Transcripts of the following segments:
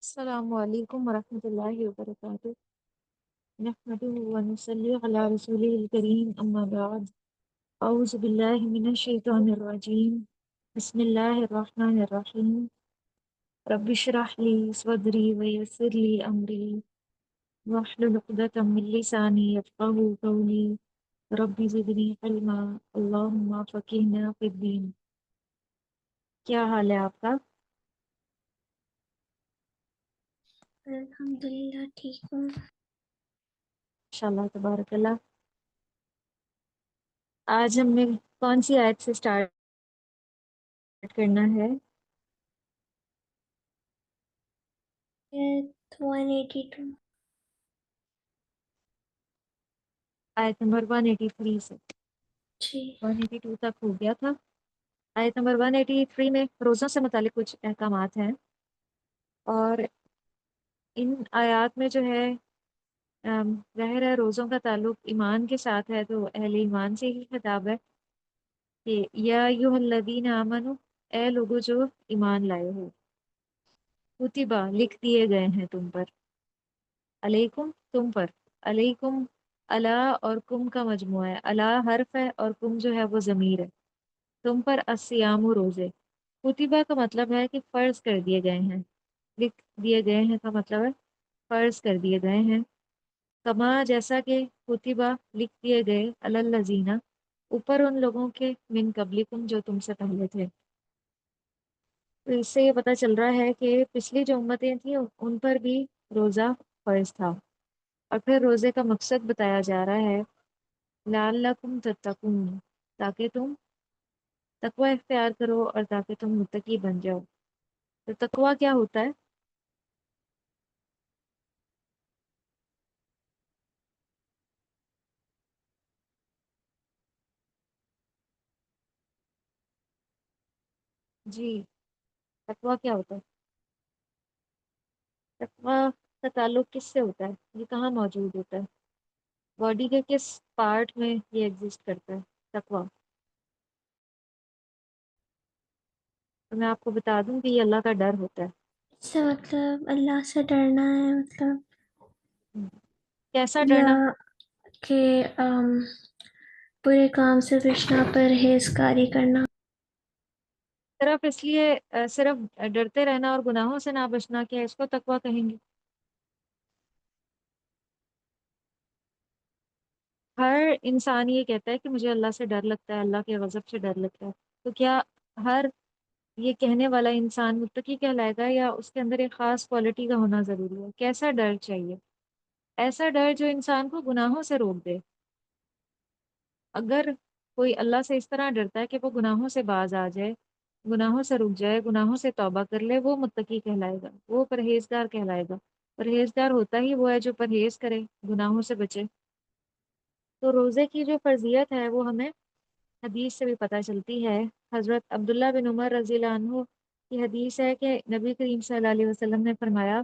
السلام علیکم ورحمۃ اللہ وبرکاتہ۔ نحمده ونصلی علی رسوله الکریم، اما بعد، اعوذ باللہ من الشیطان الرجیم، بسم اللہ الرحمن الرحیم۔ رب اشرح لی صدری ویسر لی امری واحلل عقدۃ من لسانی یفقهوا قولی، رب زدنی علما، اللہم فقہنا فی الدین۔ کیا حال ہے آپ کا؟ الحمدللہ ٹھیک ہوں۔ انشاءاللہ تبارک اللہ۔ آج ہم نے کون سی آیت سے سٹارٹ کرنا ہے؟ 182۔ آیت نمبر 183 سے جی 182 تک ہو گیا تھا۔ آیت نمبر 183 میں روزوں سے متعلق کچھ احکامات ہیں، اور ان آیات میں جو ہے ظاہر ہے روزوں کا تعلق ایمان کے ساتھ ہے، تو اہل ایمان سے ہی خطاب ہے کہ یا ایھا الذین آمنو، اے لوگو جو ایمان لائے ہو، کتبہ لکھ دیے گئے ہیں تم پر، علیکم تم پر، علیکم الا اور کم کا مجموعہ ہے، الا حرف ہے اور کم جو ہے وہ ضمیر ہے، تم پر الصیام روزے، کتبہ کا مطلب ہے کہ فرض کر دیے گئے ہیں، لکھ دیے گئے ہیں کا مطلب ہے فرض کر دیے گئے ہیں، کما جیسا کہ کتبہ لکھ دیے گئے علی الذین اوپر ان لوگوں کے من قبلکم جو تم سے پہلے تھے۔ تو اس سے یہ پتہ چل رہا ہے کہ پچھلی جو امتیں تھیں ان پر بھی روزہ فرض تھا، اور پھر روزے کا مقصد بتایا جا رہا ہے لعلکم تتقون، تاکہ تم تقوی اختیار کرو اور تاکہ تم متقی بن جاؤ۔ تو تقوی کیا ہوتا ہے؟ جی، تقوی کیا ہوتا ہے؟ تقوی کا تعلق کس سے ہوتا ہے؟ یہ کہاں موجود ہوتا ہے؟ باڈی کے کس پارٹ میں یہ ایگزسٹ کرتا ہے تقوی؟ تو میں آپ کو بتا دوں کہ یہ اللہ کا ڈر ہوتا ہے۔ اس سے مطلب اللہ سے ڈرنا ہے، مطلب کیسا یا ڈرنا؟ کہ برے کام سے بچنا، پرہیزگاری کرنا۔ صرف اس لیے صرف ڈرتے رہنا اور گناہوں سے نہ بچنا، کیا اس کو تقوی کہیں گے؟ ہر انسان یہ کہتا ہے کہ مجھے اللہ سے ڈر لگتا ہے، اللہ کے غضب سے ڈر لگتا ہے، تو کیا ہر یہ کہنے والا انسان متقی کہلائے گا، یا اس کے اندر ایک خاص کوالٹی کا ہونا ضروری ہے؟ کیسا ڈر چاہیے؟ ایسا ڈر جو انسان کو گناہوں سے روک دے۔ اگر کوئی اللہ سے اس طرح ڈرتا ہے کہ وہ گناہوں سے باز آ جائے، گناہوں سے رک جائے، گناہوں سے توبہ کر لے، وہ متقی کہلائے گا، وہ پرہیزگار کہلائے گا۔ پرہیزگار ہوتا ہی وہ ہے جو پرہیز کرے، گناہوں سے بچے۔ تو روزے کی جو فرضیت ہے وہ ہمیں حدیث سے بھی پتہ چلتی ہے۔ حضرت عبداللہ بن عمر رضی اللہ عنہ کی حدیث ہے کہ نبی کریم صلی اللہ علیہ وسلم نے فرمایا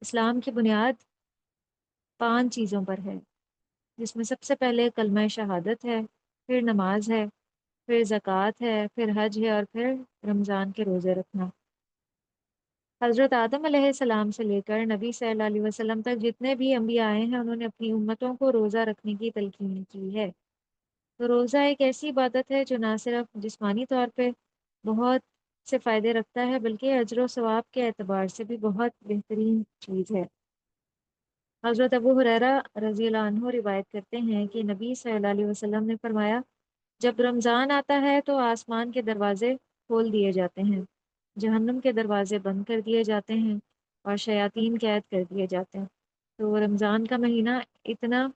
اسلام کی بنیاد 5 چیزوں پر ہے، جس میں سب سے پہلے کلمہ شہادت ہے، پھر نماز ہے، پھر زکوٰۃ ہے، پھر حج ہے، اور پھر رمضان کے روزے رکھنا۔ حضرت آدم علیہ السلام سے لے کر نبی صلی اللہ علیہ وسلم تک جتنے بھی انبیاء آئے ہیں، انہوں نے اپنی امتوں کو روزہ رکھنے کی تلقین کی ہے۔ تو روزہ ایک ایسی عبادت ہے جو نہ صرف جسمانی طور پہ بہت سے فائدے رکھتا ہے، بلکہ اجر و ثواب کے اعتبار سے بھی بہت بہترین چیز ہے۔ حضرت ابو ہریرہ رضی اللہ عنہ روایت کرتے ہیں کہ نبی صلی اللہ علیہ وسلم نے فرمایا جب رمضان آتا ہے تو آسمان کے دروازے کھول دیے جاتے ہیں، جہنم کے دروازے بند کر دیے جاتے ہیں، اور شیاطین قید کر دیے جاتے ہیں۔ تو رمضان کا مہینہ اتنا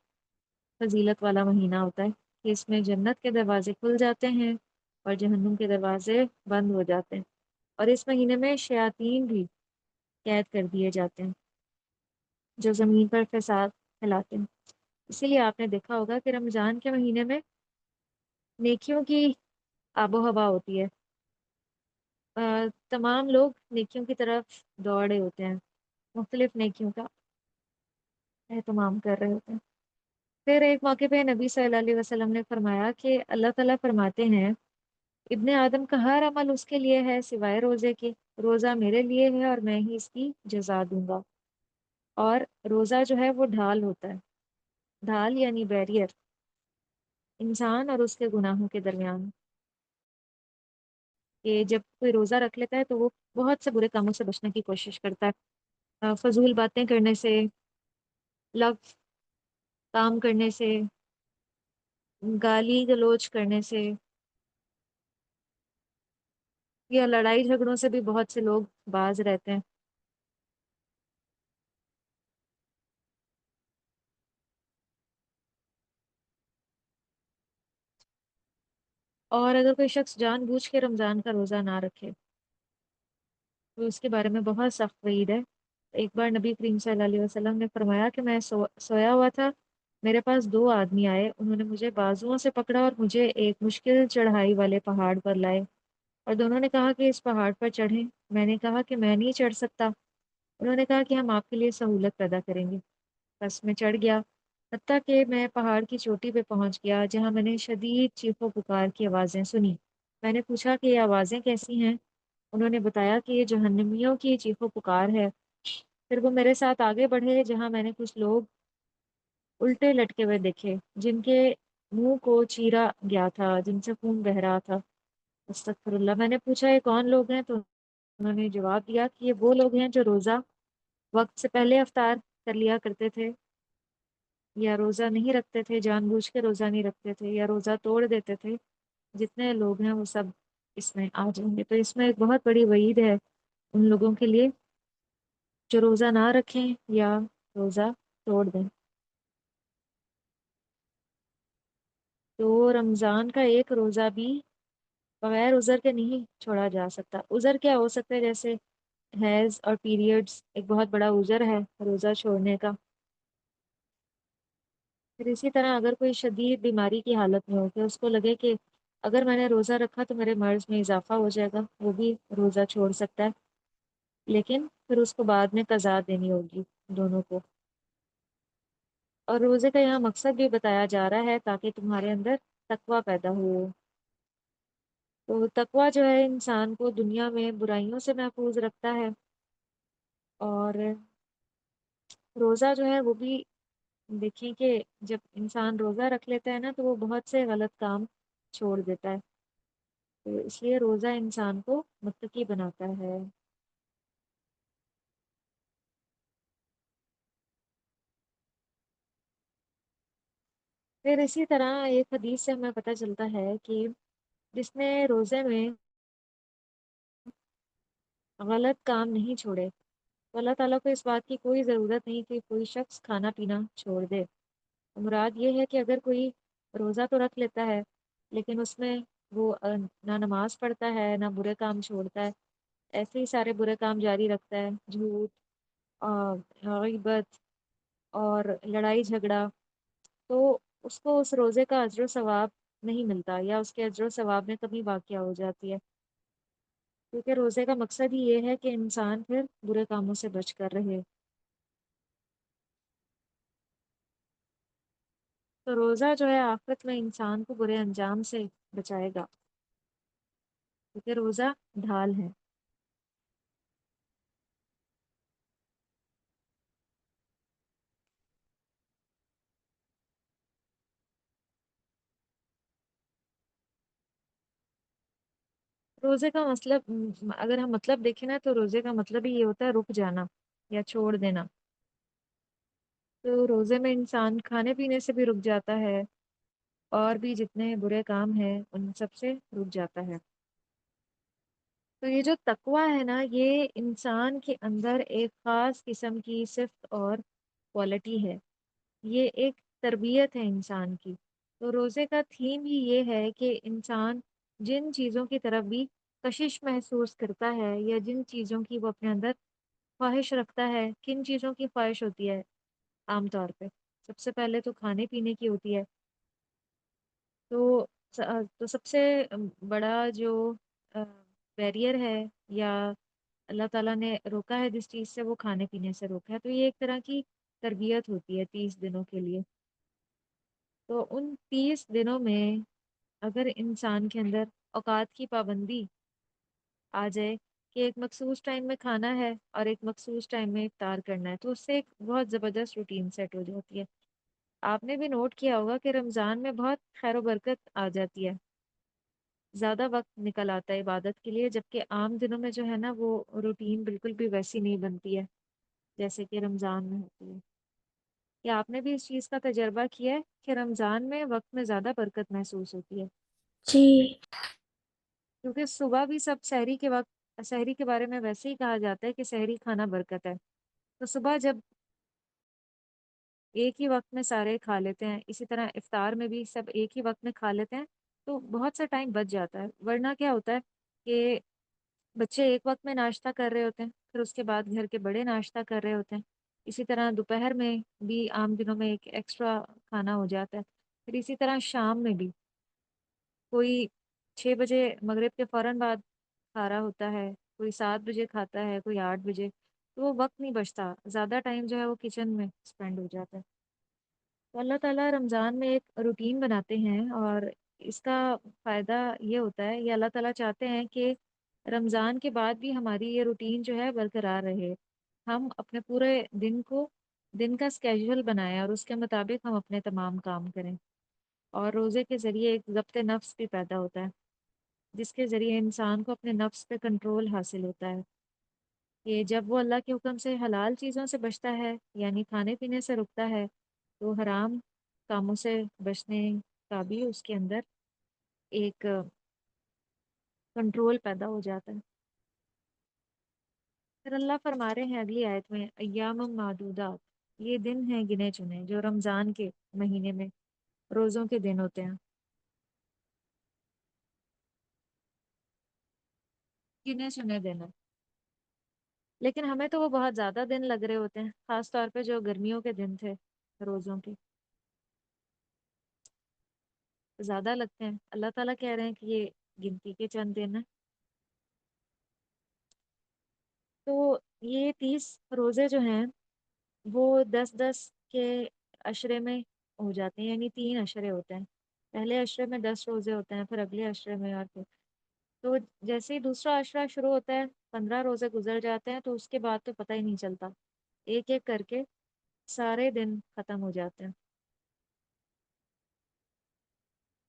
فضیلت والا مہینہ ہوتا ہے کہ اس میں جنت کے دروازے کھل جاتے ہیں اور جہنم کے دروازے بند ہو جاتے ہیں، اور اس مہینے میں شیاطین بھی قید کر دیے جاتے ہیں جو زمین پر فساد پھیلاتے ہیں۔ اسی لیے آپ نے دیکھا ہوگا کہ رمضان کے مہینے میں نیکیوں کی آب و ہوا ہوتی ہے، تمام لوگ نیکیوں کی طرف دوڑے ہوتے ہیں، مختلف نیکیوں کا اہتمام کر رہے ہوتے ہیں۔ پھر ایک موقع پہ نبی صلی اللہ علیہ وسلم نے فرمایا کہ اللہ تعالیٰ فرماتے ہیں ابن آدم کا ہر عمل اس کے لیے ہے سوائے روزے کے، روزہ میرے لیے ہے اور میں ہی اس کی جزا دوں گا۔ اور روزہ جو ہے وہ ڈھال ہوتا ہے، ڈھال یعنی بیریئر انسان اور اس کے گناہوں کے درمیان، کہ جب کوئی روزہ رکھ لیتا ہے تو وہ بہت سے برے کاموں سے بچنے کی کوشش کرتا ہے، فضول باتیں کرنے سے، لفظ کام کرنے سے، گالی گلوچ کرنے سے، یا لڑائی جھگڑوں سے بھی بہت سے لوگ باز رہتے ہیں۔ اور اگر کوئی شخص جان بوجھ کے رمضان کا روزہ نہ رکھے تو اس کے بارے میں بہت سخت وعید ہے۔ ایک بار نبی کریم صلی اللہ علیہ وسلم نے فرمایا کہ میں سویا ہوا تھا، میرے پاس دو آدمی آئے، انہوں نے مجھے بازوؤں سے پکڑا اور مجھے ایک مشکل چڑھائی والے پہاڑ پر لائے، اور دونوں نے کہا کہ اس پہاڑ پر چڑھیں۔ میں نے کہا کہ میں نہیں چڑھ سکتا۔ انہوں نے کہا کہ ہم آپ کے لیے سہولت پیدا کریں گے۔ بس میں چڑھ گیا، حتیٰ کہ میں پہاڑ کی چوٹی پہ پہنچ گیا جہاں میں نے شدید چیخ و پکار کی آوازیں سنی۔ میں نے پوچھا کہ یہ آوازیں کیسی ہیں؟ انہوں نے بتایا کہ یہ جہنمیوں کی چیخ و پکار ہے۔ پھر وہ میرے ساتھ آگے بڑھے جہاں میں نے کچھ لوگ الٹے لٹکے ہوئے دیکھے جن کے منہ کو چیرا گیا تھا، جن سے خون بہہ رہا تھا۔ استغفر اللہ۔ میں نے پوچھا یہ کون لوگ ہیں؟ تو انہوں نے جواب دیا کہ یہ وہ لوگ ہیں جو روزہ وقت سے پہلے افطار کر لیا کرتے تھے، یا روزہ نہیں رکھتے تھے، جان بوجھ کے روزہ نہیں رکھتے تھے، یا روزہ توڑ دیتے تھے۔ جتنے لوگ ہیں وہ سب اس میں آ جائیں گے۔ تو اس میں ایک بہت بڑی وعید ہے ان لوگوں کے لیے جو روزہ نہ رکھیں یا روزہ توڑ دیں۔ تو رمضان کا ایک روزہ بھی بغیر عذر کے نہیں چھوڑا جا سکتا۔ عذر کیا ہو سکتا ہے؟ جیسے حیض اور پیریڈز ایک بہت بڑا عذر ہے روزہ چھوڑنے کا۔ پھر اسی طرح اگر کوئی شدید بیماری کی حالت میں ہو کہ اس کو لگے کہ اگر میں نے روزہ رکھا تو میرے مرض میں اضافہ ہو جائے گا، وہ بھی روزہ چھوڑ سکتا ہے، لیکن پھر اس کو بعد میں قضا دینی ہوگی دونوں کو۔ اور روزے کا یہاں مقصد بھی بتایا جا رہا ہے تاکہ تمہارے اندر تقوی پیدا ہو۔ تو تقوی جو ہے انسان کو دنیا میں برائیوں سے محفوظ رکھتا ہے، اور روزہ جو ہے وہ بھی دیکھیں کہ جب انسان روزہ رکھ لیتا ہے نا تو وہ بہت سے غلط کام چھوڑ دیتا ہے، تو اس لیے روزہ انسان کو متقی بناتا ہے۔ پھر اسی طرح ایک حدیث سے ہمیں پتہ چلتا ہے کہ جس نے روزے میں غلط کام نہیں چھوڑے تو اللہ تعالیٰ کو اس بات کی کوئی ضرورت نہیں کہ کوئی شخص کھانا پینا چھوڑ دے۔ مراد یہ ہے کہ اگر کوئی روزہ تو رکھ لیتا ہے لیکن اس میں وہ نہ نماز پڑھتا ہے نہ برے کام چھوڑتا ہے، ایسے ہی سارے برے کام جاری رکھتا ہے، جھوٹ، غیبت اور لڑائی جھگڑا، تو اس کو اس روزے کا اجر و ثواب نہیں ملتا، یا اس کے اجر و ثواب میں کمی واقع ہو جاتی ہے، کیونکہ روزے کا مقصد ہی یہ ہے کہ انسان پھر برے کاموں سے بچ کر رہے۔ تو روزہ جو ہے آخرت میں انسان کو برے انجام سے بچائے گا، کیونکہ روزہ ڈھال ہے۔ روزے کا مطلب اگر ہم مطلب دیکھیں نا تو روزے کا مطلب ہی یہ ہوتا ہے رک جانا یا چھوڑ دینا۔ تو روزے میں انسان کھانے پینے سے بھی رک جاتا ہے، اور بھی جتنے برے کام ہیں ان سب سے رک جاتا ہے۔ تو یہ جو تقوی ہے نا یہ انسان کے اندر ایک خاص قسم کی صفت اور کوالٹی ہے، یہ ایک تربیت ہے انسان کی۔ تو روزے کا تھیم ہی یہ ہے کہ انسان جن چیزوں کی طرف بھی کشش محسوس کرتا ہے یا جن چیزوں کی وہ اپنے اندر خواہش رکھتا ہے، کن چیزوں کی خواہش ہوتی ہے عام طور پہ؟ سب سے پہلے تو کھانے پینے کی ہوتی ہے۔ تو تو سب سے بڑا جو بیریئر ہے یا اللہ تعالیٰ نے روکا ہے جس چیز سے، وہ کھانے پینے سے روکا ہے۔ تو یہ ایک طرح کی تربیت ہوتی ہے 30 دنوں کے لیے۔ تو ان 30 دنوں میں اگر انسان کے اندر اوقات کی پابندی آ جائے کہ ایک مخصوص ٹائم میں کھانا ہے اور ایک مخصوص ٹائم میں افطار کرنا ہے، تو اس سے ایک بہت زبردست روٹین سیٹ ہو جاتی ہے۔ آپ نے بھی نوٹ کیا ہوگا کہ رمضان میں بہت خیر و برکت آ جاتی ہے، زیادہ وقت نکل آتا ہے عبادت کے لیے، جبکہ عام دنوں میں جو ہے نا وہ روٹین بالکل بھی ویسی نہیں بنتی ہے جیسے کہ رمضان میں ہوتی ہے۔ کیا آپ نے بھی اس چیز کا تجربہ کیا ہے کہ رمضان میں وقت میں زیادہ برکت محسوس ہوتی ہے؟ جی کیونکہ صبح بھی سب سحری کے وقت، سحری کے بارے میں ویسے ہی کہا جاتا ہے کہ سحری کھانا برکت ہے، تو صبح جب ایک ہی وقت میں سارے کھا لیتے ہیں، اسی طرح افطار میں بھی سب ایک ہی وقت میں کھا لیتے ہیں، تو بہت سا ٹائم بچ جاتا ہے۔ ورنہ کیا ہوتا ہے کہ بچے ایک وقت میں ناشتہ کر رہے ہوتے ہیں، پھر اس کے بعد گھر کے بڑے ناشتہ کر رہے ہوتے ہیں، اسی طرح دوپہر میں بھی عام دنوں میں ایک ایکسٹرا کھانا ہو جاتا ہے، پھر اسی طرح شام میں بھی کوئی 6 بجے مغرب کے فوراً بعد کھا رہا ہوتا ہے، کوئی 7 بجے کھاتا ہے، کوئی 8 بجے، تو وہ وقت نہیں بچتا، زیادہ ٹائم جو ہے وہ کچن میں اسپینڈ ہو جاتا ہے۔ تو اللہ تعالیٰ رمضان میں ایک روٹین بناتے ہیں، اور اس کا فائدہ یہ ہوتا ہے، یہ اللہ تعالیٰ چاہتے ہیں کہ رمضان کے بعد بھی ہماری یہ روٹین جو ہے برقرار رہے، ہم اپنے پورے دن کا اسکیجول بنائیں اور اس کے مطابق ہم اپنے تمام کام کریں۔ اور روزے کے ذریعے ایک ضبط نفس بھی پیدا ہوتا ہے، جس کے ذریعے انسان کو اپنے نفس پہ کنٹرول حاصل ہوتا ہے، کہ جب وہ اللہ کے حکم سے حلال چیزوں سے بچتا ہے، یعنی کھانے پینے سے رکتا ہے، تو حرام کاموں سے بچنے کا بھی اس کے اندر ایک کنٹرول پیدا ہو جاتا ہے۔ پھر اللہ فرما رہے ہیں اگلی آیت میں، ایام معدودات، یہ دن ہیں گنے چنے جو رمضان کے مہینے میں روزوں کے دن ہوتے ہیں، گنے چنے دن ہیں، لیکن ہمیں تو وہ بہت زیادہ دن لگ رہے ہوتے ہیں، خاص طور پہ جو گرمیوں کے دن تھے روزوں کے، زیادہ لگتے ہیں۔ اللہ تعالیٰ کہہ رہے ہیں کہ یہ گنتی کے چند دن ہیں۔ تو یہ 30 روزے جو ہیں وہ 10 10 کے عشرے میں ہو جاتے ہیں، یعنی 3 عشرے ہوتے ہیں، پہلے عشرے میں 10 روزے ہوتے ہیں، پھر اگلے عشرے میں، اور پھر تو جیسے ہی دوسرا عشرہ شروع ہوتا ہے 15 روزے گزر جاتے ہیں، تو اس کے بعد تو پتہ ہی نہیں چلتا، ایک ایک کر کے سارے دن ختم ہو جاتے ہیں۔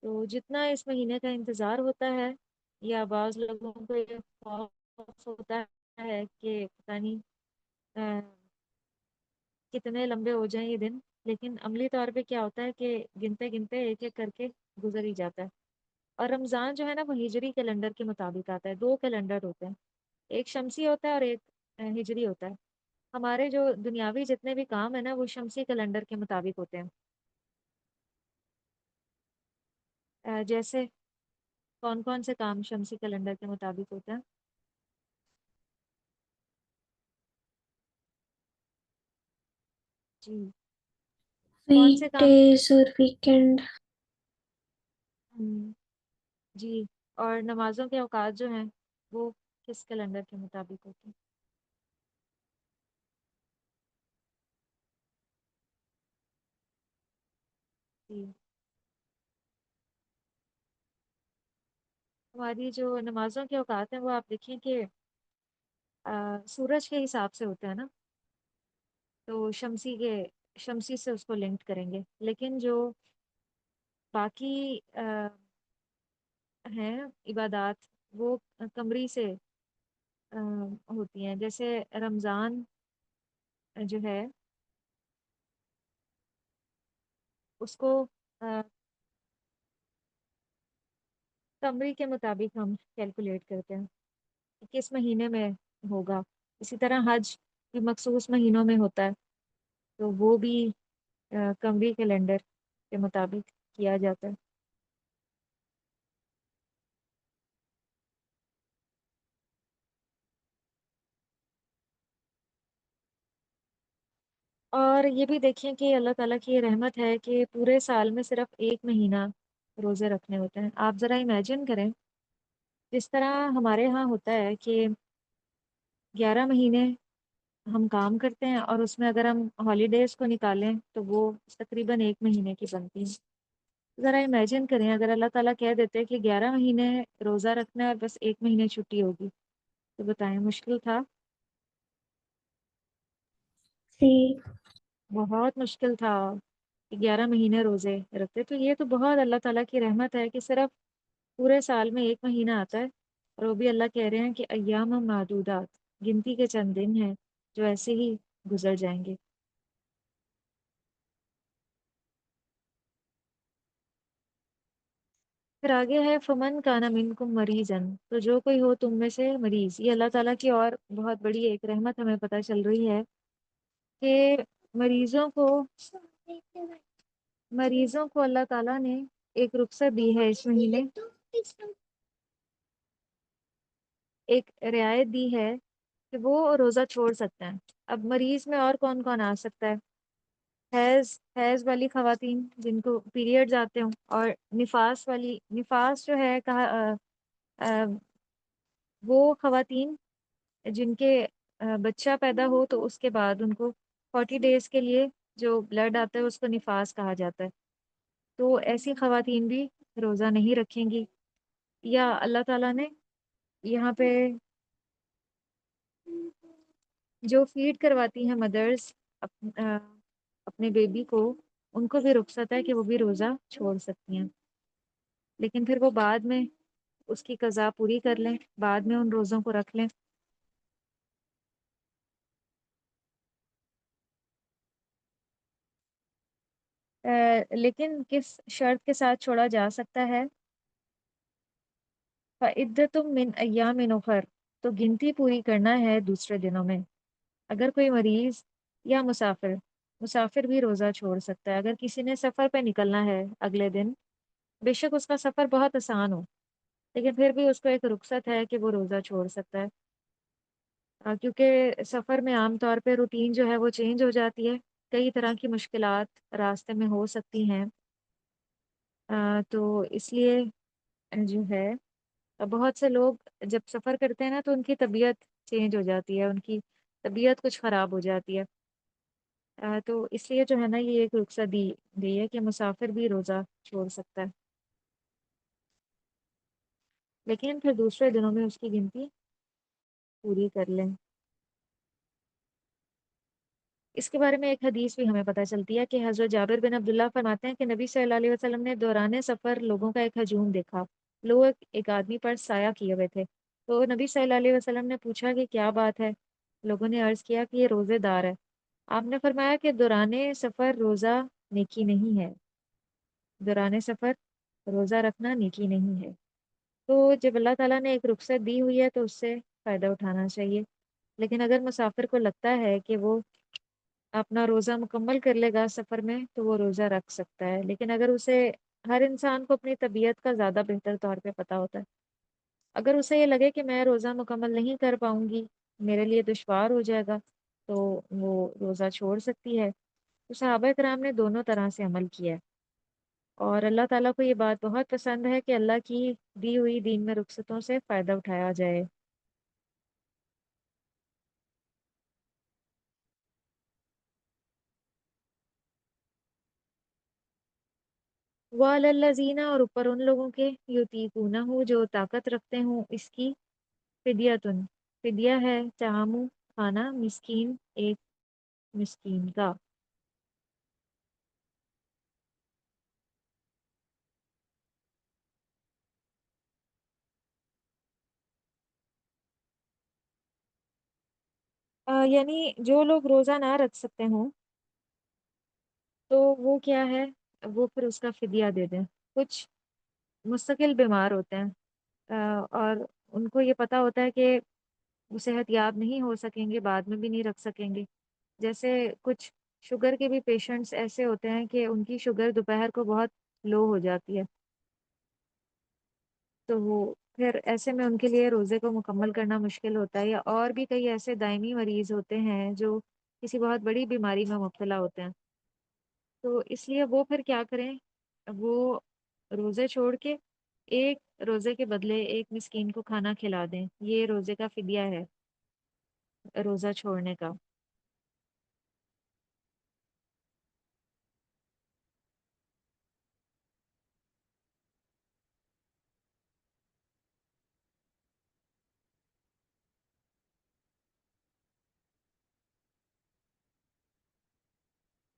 تو جتنا اس مہینے کا انتظار ہوتا ہے، یا بعض لوگوں کو یہ خوف ہوتا ہے کہ پتہ نہیں کتنے لمبے ہو جائیں یہ دن، لیکن عملی طور پہ کیا ہوتا ہے کہ گنتے گنتے ایک ایک کر کے گزر ہی جاتا ہے۔ اور رمضان جو ہے نا وہ ہجری کیلنڈر کے مطابق آتا ہے، 2 کیلنڈر ہوتے ہیں، ایک شمسی ہوتا ہے اور ایک ہجری ہوتا ہے۔ ہمارے جو دنیاوی جتنے بھی کام ہیں نا وہ شمسی کیلنڈر کے مطابق ہوتے ہیں۔ جیسے کون کون سے کام شمسی کیلنڈر کے مطابق ہوتے ہیں؟ جی، کون ویک سے کام؟ ڈیز اور ویکینڈ۔ ہم، جی، اور نمازوں کے اوقات جو ہیں وہ کس کیلنڈر کے مطابق ہوتے ہیں؟ جی، ہماری جو نمازوں کے اوقات ہیں وہ آپ دیکھیں کہ سورج کے حساب سے ہوتے ہیں نا، تو شمسی سے اس کو لنک کریں گے، لیکن جو باقی ہیں عبادات وہ قمری سے ہوتی ہیں، جیسے رمضان جو ہے اس کو آ، قمری کے مطابق ہم کیلکولیٹ کرتے ہیں کہ کس مہینے میں ہوگا۔ اسی طرح حج بھی مخصوص مہینوں میں ہوتا ہے، تو وہ بھی قمری کیلنڈر کے مطابق کیا جاتا ہے۔ اور یہ بھی دیکھیں کہ اللہ تعالیٰ کی یہ رحمت ہے کہ پورے سال میں صرف ایک مہینہ روزے رکھنے ہوتے ہیں۔ آپ ذرا امیجن کریں، جس طرح ہمارے ہاں ہوتا ہے کہ 11 مہینے ہم کام کرتے ہیں، اور اس میں اگر ہم ہالیڈیز کو نکالیں تو وہ تقریباً ایک مہینے کی بنتی ہیں۔ ذرا امیجن کریں اگر اللہ تعالیٰ کہہ دیتے کہ 11 مہینے روزہ رکھنا ہے اور بس ایک مہینے چھٹی ہوگی، تو بتائیں مشکل تھا؟ جی بہت مشکل تھا، 11 مہینے روزے رکھتے، تو یہ تو بہت اللہ تعالیٰ کی رحمت ہے کہ صرف پورے سال میں ایک مہینہ آتا ہے، اور وہ بھی اللہ کہہ رہے ہیں کہ ایام معدودات، گنتی کے چند دن ہیں جو ایسے ہی گزر جائیں گے۔ پھر آگے ہے فمن کانا منکم مریضن، تو جو کوئی ہو تم میں سے مریض، یہ اللہ تعالیٰ کی اور بہت بڑی ایک رحمت ہمیں پتہ چل رہی ہے کہ مریضوں کو مریضوں کو اللہ تعالیٰ نے ایک رخصت دی ہے اس مہینے، ایک رعایت دی ہے کہ وہ روزہ چھوڑ سکتے ہیں۔ اب مریض میں اور کون کون آ سکتا ہے؟ حیض والی خواتین جن کو پیریڈز آتے ہوں، اور نفاس جو ہے کہا آ، وہ خواتین جن کے بچہ پیدا ہو تو اس کے بعد ان کو 40 ڈیز کے لیے جو بلڈ آتا ہے اس کو نفاس کہا جاتا ہے، تو ایسی خواتین بھی روزہ نہیں رکھیں گی۔ یا اللہ تعالیٰ نے یہاں پہ جو فیڈ کرواتی ہیں مدرس اپنے بیبی کو، ان کو بھی رخصت ہے کہ وہ بھی روزہ چھوڑ سکتی ہیں، لیکن پھر وہ بعد میں اس کی قضا پوری کر لیں، بعد میں ان روزوں کو رکھ لیں۔ لیکن کس شرط کے ساتھ چھوڑا جا سکتا ہے؟ فعدتم من ایام اخر، تو گنتی پوری کرنا ہے دوسرے دنوں میں۔ اگر کوئی مریض یا مسافر بھی روزہ چھوڑ سکتا ہے، اگر کسی نے سفر پہ نکلنا ہے اگلے دن، بے شک اس کا سفر بہت آسان ہو، لیکن پھر بھی اس کو ایک رخصت ہے کہ وہ روزہ چھوڑ سکتا ہے، کیونکہ سفر میں عام طور پہ روٹین جو ہے وہ چینج ہو جاتی ہے، کئی طرح کی مشکلات راستے میں ہو سکتی ہیں، تو اس لیے جو ہے بہت سے لوگ جب سفر کرتے ہیں نا تو ان کی طبیعت چینج ہو جاتی ہے، ان کی طبیعت کچھ خراب ہو جاتی ہے، تو اس لیے جو ہے نا یہ ایک رخصت دی گئی ہے کہ مسافر بھی روزہ چھوڑ سکتا ہے، لیکن پھر دوسرے دنوں میں اس کی گنتی پوری کر لیں۔ اس کے بارے میں ایک حدیث بھی ہمیں پتہ چلتی ہے کہ حضرت جابر بن عبداللہ فرماتے ہیں کہ نبی صلی اللہ علیہ وسلم نے دوران سفر لوگوں کا ایک ہجوم دیکھا، لوگ ایک آدمی پر سایہ کیے ہوئے تھے، تو نبی صلی اللہ علیہ وسلم نے پوچھا کہ کیا بات ہے؟ لوگوں نے عرض کیا کہ یہ روزے دار ہے۔ آپ نے فرمایا کہ دوران سفر روزہ نیکی نہیں ہے، دوران سفر روزہ رکھنا نیکی نہیں ہے، تو جب اللہ تعالیٰ نے ایک رخصت دی ہوئی ہے تو اس سے فائدہ اٹھانا چاہیے، لیکن اگر مسافر کو لگتا ہے کہ وہ اپنا روزہ مکمل کر لے گا سفر میں تو وہ روزہ رکھ سکتا ہے، لیکن اگر اسے ہر انسان کو اپنی طبیعت کا زیادہ بہتر طور پہ پتہ ہوتا ہے، اگر اسے یہ لگے کہ میں روزہ مکمل نہیں کر پاؤں گی، میرے لیے دشوار ہو جائے گا، تو وہ روزہ چھوڑ سکتی ہے، تو صحابہ کرام نے دونوں طرح سے عمل کیا ہے، اور اللہ تعالیٰ کو یہ بات بہت پسند ہے کہ اللہ کی دی ہوئی دین میں رخصتوں سے فائدہ اٹھایا جائے۔ وَعَلَى اور اوپر ان لوگوں کے یطیقونہ ہو جو طاقت رکھتے ہوں اس کی، فدیتن، فدیہ ہے طعام، کھانا، مسکین، ایک مسکین کا۔ یعنی جو لوگ روزہ نہ رکھ سکتے ہوں تو وہ کیا ہے، وہ پھر اس کا فدیہ دے دیں۔ کچھ مستقل بیمار ہوتے ہیں، اور ان کو یہ پتہ ہوتا ہے کہ وہ صحت یاب نہیں ہو سکیں گے، بعد میں بھی نہیں رکھ سکیں گے، جیسے کچھ شوگر کے بھی پیشنٹس ایسے ہوتے ہیں کہ ان کی شوگر دوپہر کو بہت لو ہو جاتی ہے، تو وہ پھر ایسے میں ان کے لیے روزے کو مکمل کرنا مشکل ہوتا ہے، یا اور بھی کئی ایسے دائمی مریض ہوتے ہیں جو کسی بہت بڑی بیماری میں مبتلا ہوتے ہیں، تو اس لیے وہ پھر کیا کریں، وہ روزے چھوڑ کے ایک روزے کے بدلے ایک مسکین کو کھانا کھلا دیں، یہ روزے کا فدیہ ہے روزہ چھوڑنے کا۔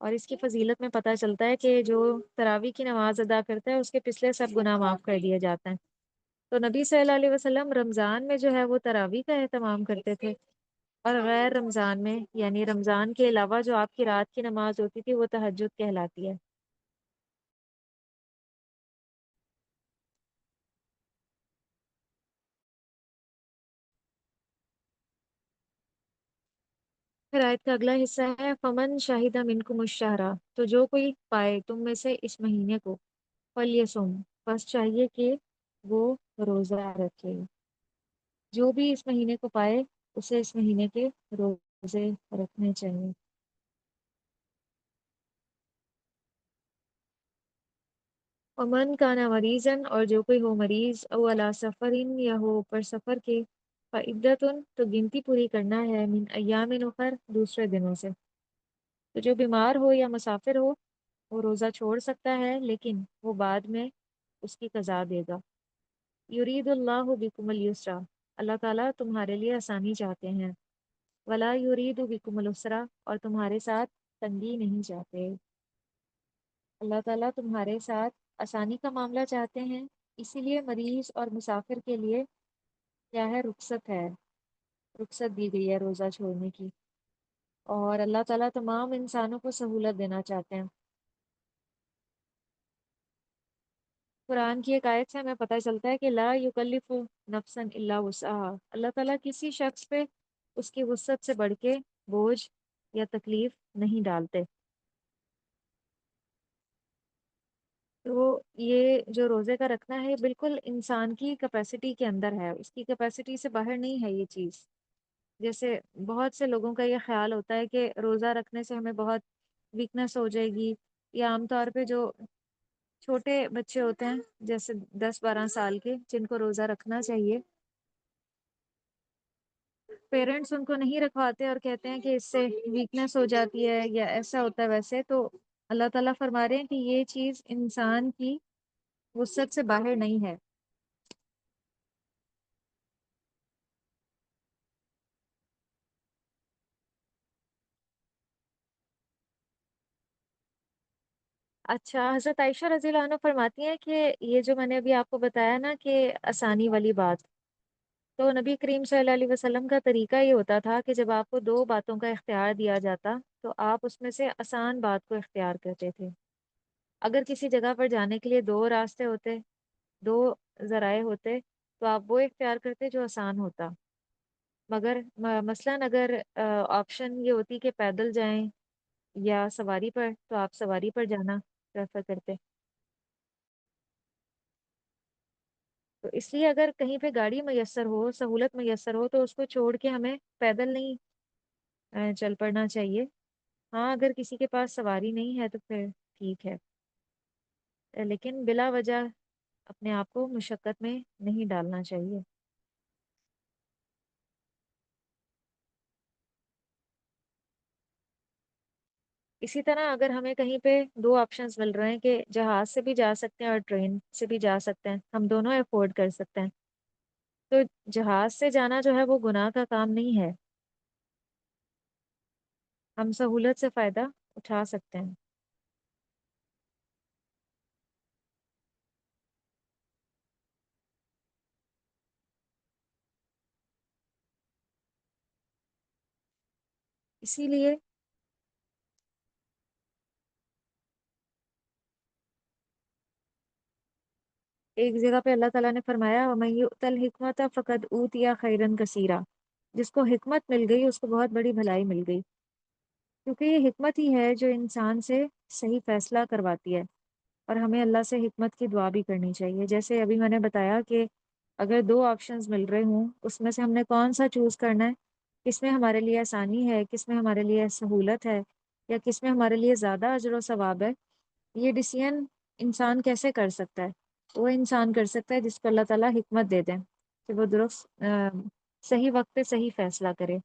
اور اس کی فضیلت میں پتہ چلتا ہے کہ جو تراویح کی نماز ادا کرتا ہے اس کے پچھلے سب گناہ معاف کر دیے جاتے ہیں۔ تو نبی صلی اللہ علیہ وسلم رمضان میں جو ہے وہ تراویح کا اہتمام کرتے تھے، اور غیر رمضان میں یعنی رمضان کے علاوہ جو آپ کی رات کی نماز ہوتی تھی وہ تہجد کہلاتی ہے۔ پھر آیت کا اگلا حصہ ہے فمن شاہدہ منکم الشہرہ، تو جو کوئی پائے تم میں سے اس مہینے کو، فلیسم، بس چاہیے کہ وہ روزہ رکھے۔ جو بھی اس مہینے کو پائے اسے اس مہینے کے روزے رکھنے چاہیے۔ امن کا نا مریضن، اور جو کوئی ہو مریض، او علی سفرن، یا ہو اوپر سفر کے، فعدتن، تو گنتی پوری کرنا ہے، من ایام اخر، دوسرے دنوں سے۔ تو جو بیمار ہو یا مسافر ہو وہ روزہ چھوڑ سکتا ہے، لیکن وہ بعد میں اس کی قضا دے گا۔ یرید اللہ بکم الیسرا، اللہ تعالیٰ تمہارے لیے آسانی چاہتے ہیں، ولا یرید بکم العسرا، اور تمہارے ساتھ تنگی نہیں چاہتے۔ اللہ تعالیٰ تمہارے ساتھ آسانی کا معاملہ چاہتے ہیں، اسی لیے مریض اور مسافر کے لیے کیا ہے، رخصت ہے، رخصت دی گئی ہے روزہ چھوڑنے کی، اور اللہ تعالیٰ تمام انسانوں کو سہولت دینا چاہتے ہیں۔ قرآن کی ایک آیت سے ہمیں پتہ چلتا ہے کہ لا یکلف نفسا الا وسعها، اللہ تعالیٰ کسی شخص پہ اس کی وسعت سے بڑھ کے بوجھ یا تکلیف نہیں ڈالتے۔ تو یہ جو روزے کا رکھنا ہے بالکل انسان کی کیپیسٹی کے اندر ہے، اس کی کیپیسٹی سے باہر نہیں ہے یہ چیز۔ جیسے بہت سے لوگوں کا یہ خیال ہوتا ہے کہ روزہ رکھنے سے ہمیں بہت ویکنس ہو جائے گی، یا عام طور پہ جو چھوٹے بچے ہوتے ہیں جیسے 10-12 سال کے جن کو روزہ رکھنا چاہیے، پیرنٹس ان کو نہیں رکھواتے اور کہتے ہیں کہ اس سے ویکنس ہو جاتی ہے یا ایسا ہوتا ہے ویسے۔ تو اللہ تعالیٰ فرما رہے ہیں کہ یہ چیز انسان کی وسعت سے باہر نہیں ہے۔ اچھا، حضرت عائشہ رضی اللہ عنہ فرماتی ہیں کہ یہ جو میں نے ابھی آپ کو بتایا نا کہ آسانی والی بات، تو نبی کریم صلی اللہ علیہ وسلم کا طریقہ یہ ہوتا تھا کہ جب آپ کو دو باتوں کا اختیار دیا جاتا تو آپ اس میں سے آسان بات کو اختیار کرتے تھے۔ اگر کسی جگہ پر جانے کے لیے دو راستے ہوتے، دو ذرائع ہوتے، تو آپ وہ اختیار کرتے جو آسان ہوتا۔ مگر مثلاً اگر آپشن یہ ہوتی کہ پیدل جائیں یا سواری پر، تو آپ سواری پر جانا پریفر کرتے۔ تو اس لیے اگر کہیں پہ گاڑی میسر ہو، سہولت میسر ہو، تو اس کو چھوڑ کے ہمیں پیدل نہیں چل پڑنا چاہیے۔ ہاں اگر کسی کے پاس سواری نہیں ہے تو پھر ٹھیک ہے، لیکن بلا وجہ اپنے آپ کو مشقت میں نہیں ڈالنا چاہیے۔ اسی طرح اگر ہمیں کہیں پہ دو آپشنز مل رہے ہیں کہ جہاز سے بھی جا سکتے ہیں اور ٹرین سے بھی جا سکتے ہیں، ہم دونوں افورڈ کر سکتے ہیں، تو جہاز سے جانا جو ہے وہ گناہ کا کام نہیں ہے، ہم سہولت سے فائدہ اٹھا سکتے ہیں۔ اسی لیے ایک جگہ پہ اللہ تعالیٰ نے فرمایا وَمَن يُؤْتَ الْحِكْمَةَ فَقَدْ أُوتِيَ خَيْرًا كَثِيرًا، جس کو حکمت مل گئی اس کو بہت بڑی بھلائی مل گئی، کیونکہ یہ حکمت ہی ہے جو انسان سے صحیح فیصلہ کرواتی ہے۔ اور ہمیں اللہ سے حکمت کی دعا بھی کرنی چاہیے، جیسے ابھی میں نے بتایا کہ اگر دو آپشنز مل رہے ہوں اس میں سے ہم نے کون سا چوز کرنا ہے، کس میں ہمارے لیے آسانی ہے، کس میں ہمارے لیے سہولت ہے، یا کس میں ہمارے لیے زیادہ اجر و ثواب ہے، یہ ڈیسیژن انسان کیسے کر سکتا ہے؟ وہ انسان کر سکتا ہے جس کو اللہ تعالیٰ حکمت دے دیں کہ وہ درست صحیح وقت پہ صحیح فیصلہ کرے۔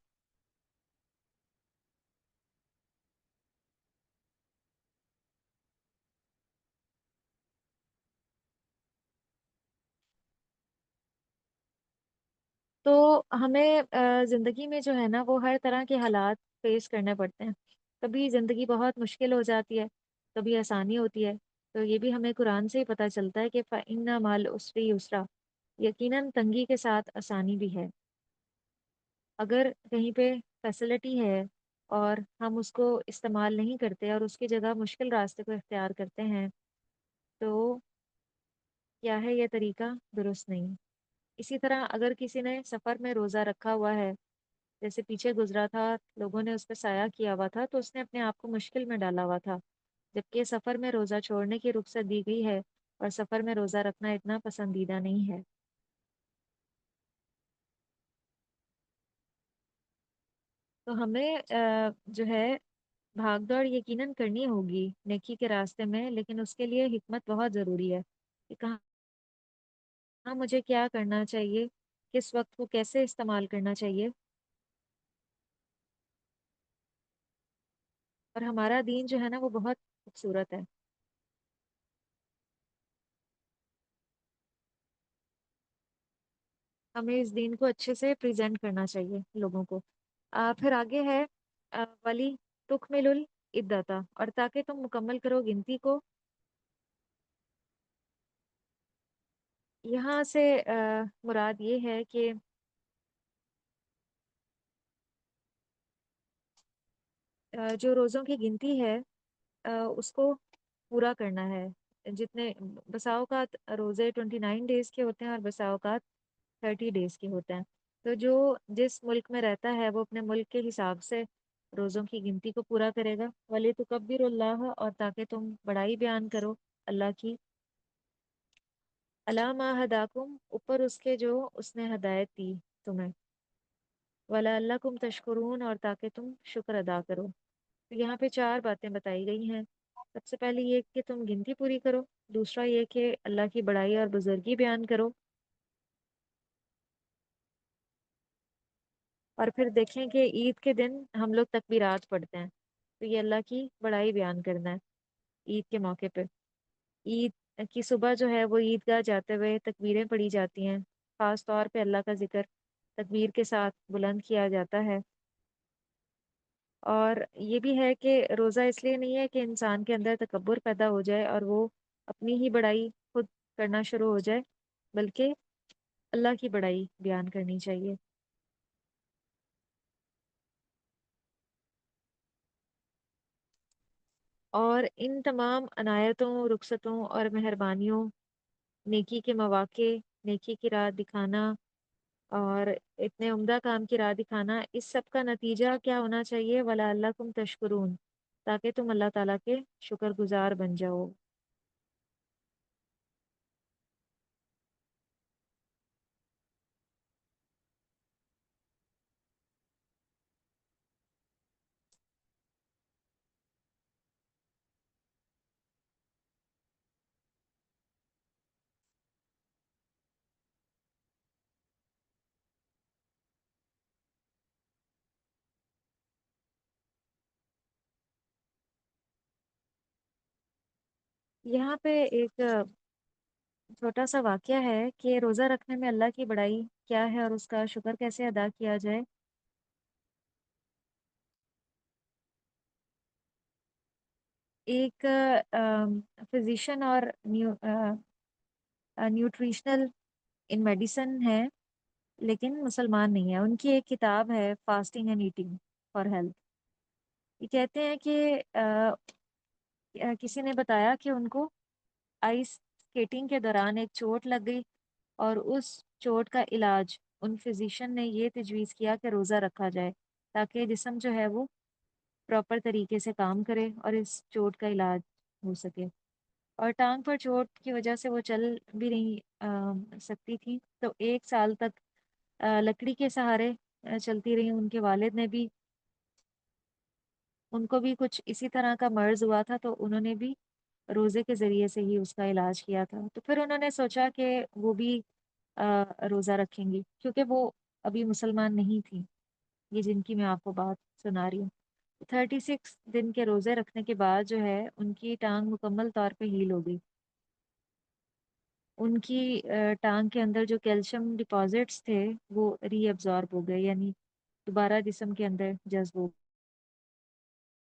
تو ہمیں زندگی میں جو ہے نا وہ ہر طرح کے حالات فیس کرنے پڑتے ہیں۔ کبھی زندگی بہت مشکل ہو جاتی ہے، کبھی آسانی ہوتی ہے، تو یہ بھی ہمیں قرآن سے ہی پتہ چلتا ہے کہ فَإِنَّ مَعَ الْعُسْرِ يُسْرًا، یقیناً تنگی کے ساتھ آسانی بھی ہے۔ اگر کہیں پہ فیسلٹی ہے اور ہم اس کو استعمال نہیں کرتے اور اس کی جگہ مشکل راستے کو اختیار کرتے ہیں، تو کیا ہے یہ طریقہ درست نہیں۔ اسی طرح اگر کسی نے سفر میں روزہ رکھا ہوا ہے، جیسے پیچھے گزرا تھا، لوگوں نے اس پہ سایہ کیا ہوا تھا، تو اس نے اپنے آپ کو مشکل میں ڈالا ہوا تھا، جبکہ سفر میں روزہ چھوڑنے کی رخصت دی گئی ہے اور سفر میں روزہ رکھنا اتنا پسندیدہ نہیں ہے۔ تو ہمیں جو ہے بھاگ دوڑ یقیناً کرنی ہوگی نیکی کے راستے میں، لیکن اس کے لیے حکمت بہت ضروری ہے کہ کہاں مجھے کیا کرنا چاہیے، کس وقت کو کیسے استعمال کرنا چاہیے۔ اور ہمارا دین جو ہے نا وہ بہت خوبصورت ہے۔ ہمیں اس دین کو اچھے سے پریزنٹ کرنا چاہیے لوگوں کو۔ پھر آگے ہے ولی تکمل العدتا، اور تاکہ تم مکمل کرو گنتی کو۔ یہاں سے مراد یہ ہے کہ جو روزوں کی گنتی ہے اس کو پورا کرنا ہے۔ جتنے بسا اوقات روزے 29 ڈیز کے ہوتے ہیں اور بسا اوقات 30 ڈیز کے ہوتے ہیں، تو جو جس ملک میں رہتا ہے وہ اپنے ملک کے حساب سے روزوں کی گنتی کو پورا کرے گا۔ ولی تکبر اللہ، اور تاکہ تم بڑائی بیان کرو اللہ کی، علی ما ہداکم، اوپر اس کے جو اس نے ہدایت دی تمہیں، ولعلکم تشکرون، اور تاکہ تم شکر ادا کرو۔ تو یہاں پہ چار باتیں بتائی گئی ہیں۔ سب سے پہلی یہ کہ تم گنتی پوری کرو، دوسرا یہ کہ اللہ کی بڑائی اور بزرگی بیان کرو، اور پھر دیکھیں کہ عید کے دن ہم لوگ تکبیرات پڑھتے ہیں، تو یہ اللہ کی بڑائی بیان کرنا ہے عید کے موقع پہ۔ عید کی صبح جو ہے وہ عید گاہ جاتے ہوئے تکبیریں پڑھی جاتی ہیں، خاص طور پہ اللہ کا ذکر تکبیر کے ساتھ بلند کیا جاتا ہے۔ اور یہ بھی ہے کہ روزہ اس لیے نہیں ہے کہ انسان کے اندر تکبر پیدا ہو جائے اور وہ اپنی ہی بڑائی خود کرنا شروع ہو جائے، بلکہ اللہ کی بڑائی بیان کرنی چاہیے۔ اور ان تمام عنایتوں، رخصتوں اور مہربانیوں، نیکی کے مواقع، نیکی کی راہ دکھانا، اور اتنے عمدہ کام کی راہ دکھانا، اس سب کا نتیجہ کیا ہونا چاہیے؟ وَلَعَلَّكُمْ تشکرون، تاکہ تم اللہ تعالیٰ کے شکر گزار بن جاؤ۔ یہاں پہ ایک چھوٹا سا واقعہ ہے کہ روزہ رکھنے میں اللہ کی بڑائی کیا ہے اور اس کا شکر کیسے ادا کیا جائے۔ ایک فزیشین اور نیوٹریشنل ان میڈیسن ہے، لیکن مسلمان نہیں ہے۔ ان کی ایک کتاب ہے fasting and eating for health. یہ کہتے ہیں کہ کسی نے بتایا کہ ان کو آئس اسکیٹنگ کے دوران ایک چوٹ لگ گئی، اور اس چوٹ کا علاج ان فزیشین نے یہ تجویز کیا کہ روزہ رکھا جائے، تاکہ جسم جو ہے وہ پراپر طریقے سے کام کرے اور اس چوٹ کا علاج ہو سکے۔ اور ٹانگ پر چوٹ کی وجہ سے وہ چل بھی نہیں سکتی تھی، تو 1 سال تک لکڑی کے سہارے چلتی رہی۔ ان کے والد نے بھی، ان کو بھی کچھ اسی طرح کا مرض ہوا تھا، تو انہوں نے بھی روزے کے ذریعے سے ہی اس کا علاج کیا تھا۔ تو پھر انہوں نے سوچا کہ وہ بھی روزہ رکھیں گی، کیونکہ وہ ابھی مسلمان نہیں تھی، یہ جن کی میں آپ کو بات سنا رہی ہوں۔ 36 دن کے روزے رکھنے کے بعد جو ہے ان کی ٹانگ مکمل طور پہ ہیل ہو گئی۔ ان کی ٹانگ کے اندر جو کیلشیم ڈپازٹس تھے وہ ری ایبزارب ہو گئے، یعنی دوبارہ جسم کے اندر جذب ہو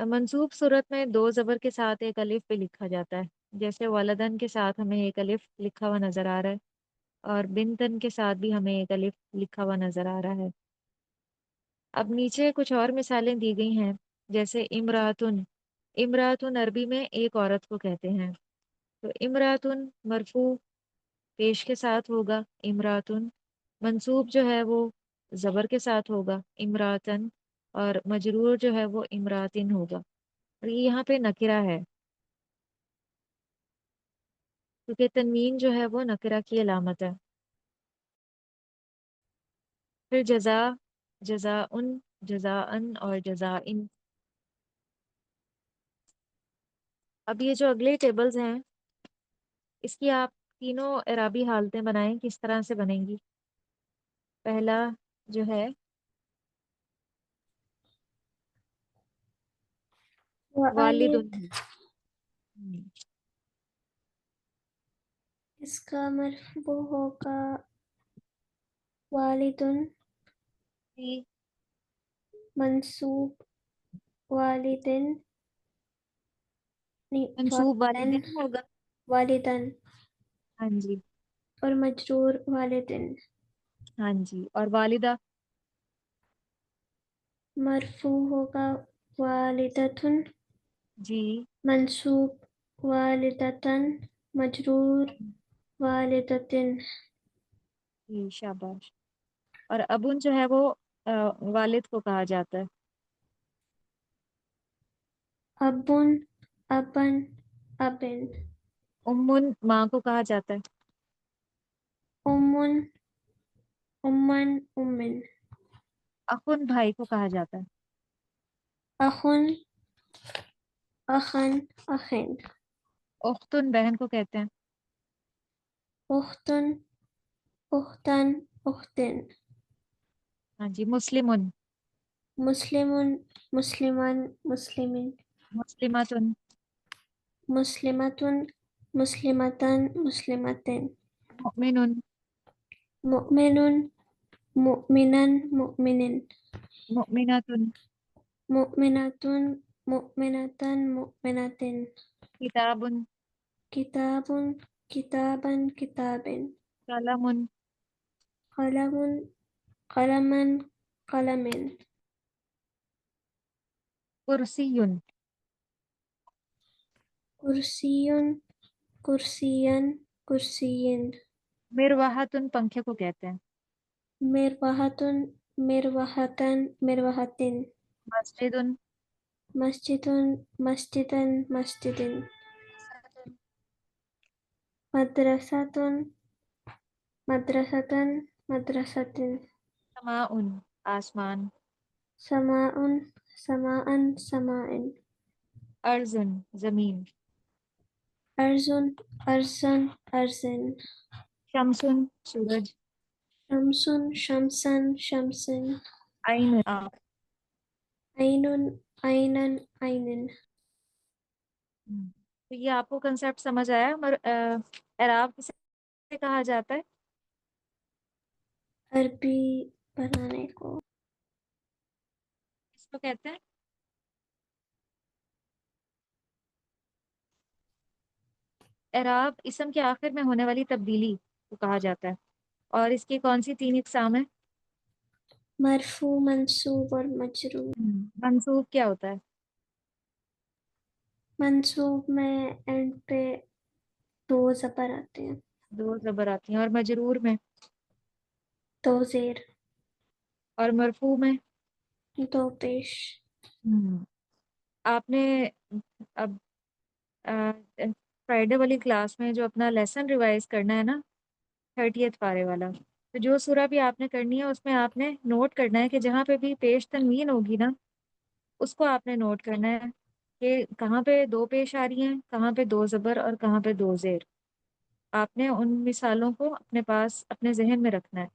منصوب صورت میں دو زبر کے ساتھ ایک الف بھی لکھا جاتا ہے، جیسے ولدن کے ساتھ ہمیں ایک الف لکھا ہوا نظر آ رہا ہے، اور بنتن کے ساتھ بھی ہمیں ایک الف لکھا ہوا نظر آ رہا ہے۔ اب نیچے کچھ اور مثالیں دی گئی ہیں، جیسے امراتن۔ امراتن عربی میں ایک عورت کو کہتے ہیں، تو امراتن مرفوع پیش کے ساتھ ہوگا امراتن، منصوب جو ہے وہ زبر کے ساتھ ہوگا امراتن، اور مجرور جو ہے وہ امراتن ہوگا، اور یہ یہاں پہ نکرہ ہے کیونکہ تنوین جو ہے وہ نکرہ کی علامت ہے۔ پھر جزا، جزاءن، جزاءن اور جزائن۔ اب یہ جو اگلے ٹیبلز ہیں اس کی آپ تینوں اعرابی حالتیں بنائیں، کس طرح سے بنیں گی؟ پہلا جو ہے والد، والد، اس کا مرفوع ہوگا والدن، جی، منصوب والدن، نہیں منصوب والدن، والدین ہوگا۔ والدن، ہاں جی، اور مجرور والدن، ہاں جی، اور والدہ؟ مرفوع ہوگا والدتن، جی، منصوب والدتن، مجرور والدتن۔ جی شاباش۔ اور ابن جو ہے وہ والد کو کہا جاتا ہے۔ ابن، ابن، ابن، امن ماں کو کہا جاتا ہے۔ امن، امن، امن، اخن بھائی کو کہا جاتا ہے۔ اخن، اخن، اخن، اختن بہن کو کہتے ہیں۔ اختن، اختن، اختن، ہاں جی، مسلمن، مسلم، مسلمان، مسلمین، مسلمتن، مسلمتن، مسلمتن، مسلمتن، مؤمن، مؤمن، مؤمنا، مؤمن، مؤمنتن، مؤمنة، مؤمنة، مؤمنة، کتاب، كتاب، كتابا، كتاب، قلم، قلم، قلما، قلم، کرسی، كرسي، كرسيا، كرسي، مروحتن پنکھے کو کہتے ہیں۔ مروحة، مروحة، مروحة، مسجد، مسجد، مسجدا، مسجد، مدرسة، مدرسة، مدرسة، سماء آسمان، سماء، سماء، سماء، ارض زمین، أرز، أرزا، أرز، شمس سورج، شمس، شمسا، شمس، عین آنکھ۔ عين، عينا، عين۔ تو یہ آپ کو کنسیپٹ سمجھ آیا؟ اعراب کسے کہا جاتا ہے؟ عربی بنانے کو اس کو کہتے ہیں اعراب، اسم کے آخر میں ہونے والی تبدیلی کو کہا جاتا ہے، اور اس کی کون سی تین اقسام ہیں؟ مرفوع، منصوب اور مجرور۔ منصوب کیا ہوتا ہے؟ منصوب میں اینڈ پہ دو زبر آتے ہیں، دو زبر آتی ہیں، اور مجرور میں؟ دو زیر، اور مرفوع میں؟ دو پیش۔ ہم، آپ نے اب فرائیڈے والی کلاس میں جو اپنا لیسن ریوائز کرنا ہے نا، 30th پارے والا، تو جو سورہ بھی آپ نے کرنی ہے اس میں آپ نے نوٹ کرنا ہے کہ جہاں پہ بھی پیش تنوین ہوگی نا اس کو آپ نے نوٹ کرنا ہے کہ کہاں پہ دو پیش آ رہی ہیں، کہاں پہ دو زبر اور کہاں پہ دو زیر۔ آپ نے ان مثالوں کو اپنے پاس اپنے ذہن میں رکھنا ہے،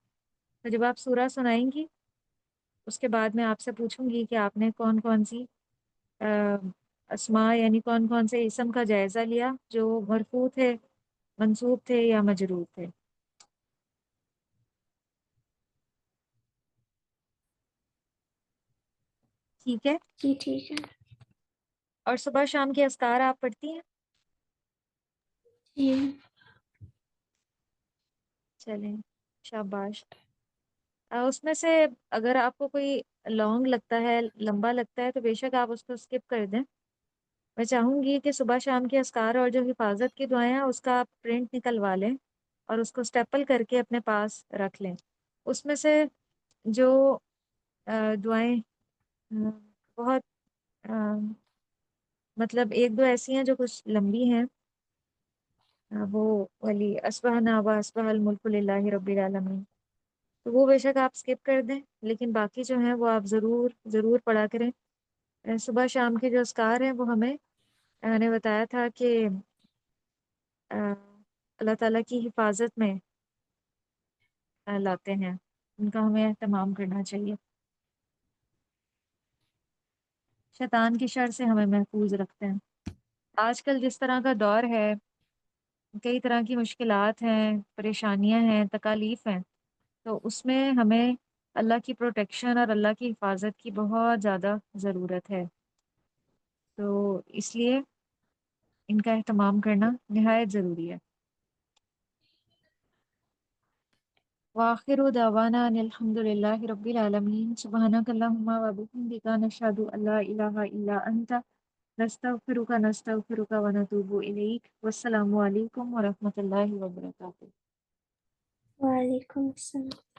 تو جب آپ سورہ سنائیں گی اس کے بعد میں آپ سے پوچھوں گی کہ آپ نے کون کون سی اسماء یعنی کون کون سے اسم کا جائزہ لیا جو مرفوع تھے، منصوب تھے یا مجرور تھے۔ ٹھیک ہے؟ جی ٹھیک ہے۔ اور صبح شام کے اذکار آپ پڑھتی ہیں؟ جی چلیں، شاباش۔ اس میں سے اگر آپ کو کوئی لانگ لگتا ہے، لمبا لگتا ہے، تو بے شک آپ اس کو اسکپ کر دیں۔ میں چاہوں گی کہ صبح شام کے اذکار اور جو حفاظت کی دعائیں ہیں اس کا آپ پرنٹ نکلوا لیں اور اس کو اسٹیپل کر کے اپنے پاس رکھ لیں۔ اس میں سے جو دعائیں بہت مطلب ایک دو ایسی ہیں جو کچھ لمبی ہیں، وہ والی اسبحنا و اسبح الملک للہ رب العالمین، تو وہ بے شک آپ اسکپ کر دیں، لیکن باقی جو ہیں وہ آپ ضرور ضرور پڑھا کریں۔ صبح شام کے جو اذکار ہیں وہ ہمیں نے بتایا تھا کہ اللہ تعالیٰ کی حفاظت میں لاتے ہیں، ان کا ہمیں اہتمام کرنا چاہیے، شیطان کی شر سے ہمیں محفوظ رکھتے ہیں۔ آج کل جس طرح کا دور ہے، کئی طرح کی مشکلات ہیں، پریشانیاں ہیں، تکالیف ہیں، تو اس میں ہمیں اللہ کی پروٹیکشن اور اللہ کی حفاظت کی بہت زیادہ ضرورت ہے، تو اس لیے ان کا اہتمام کرنا نہایت ضروری ہے۔ وآخر دعوانا ان الحمد للہ رب العالمین، سبحانک اللہم و بحمدک، نشہد ان لا الہ الا انت، نستغفرک ونتوب الیک۔ والسلام علیکم ورحمۃ اللہ وبرکاتہ۔ وعلیکم السلام۔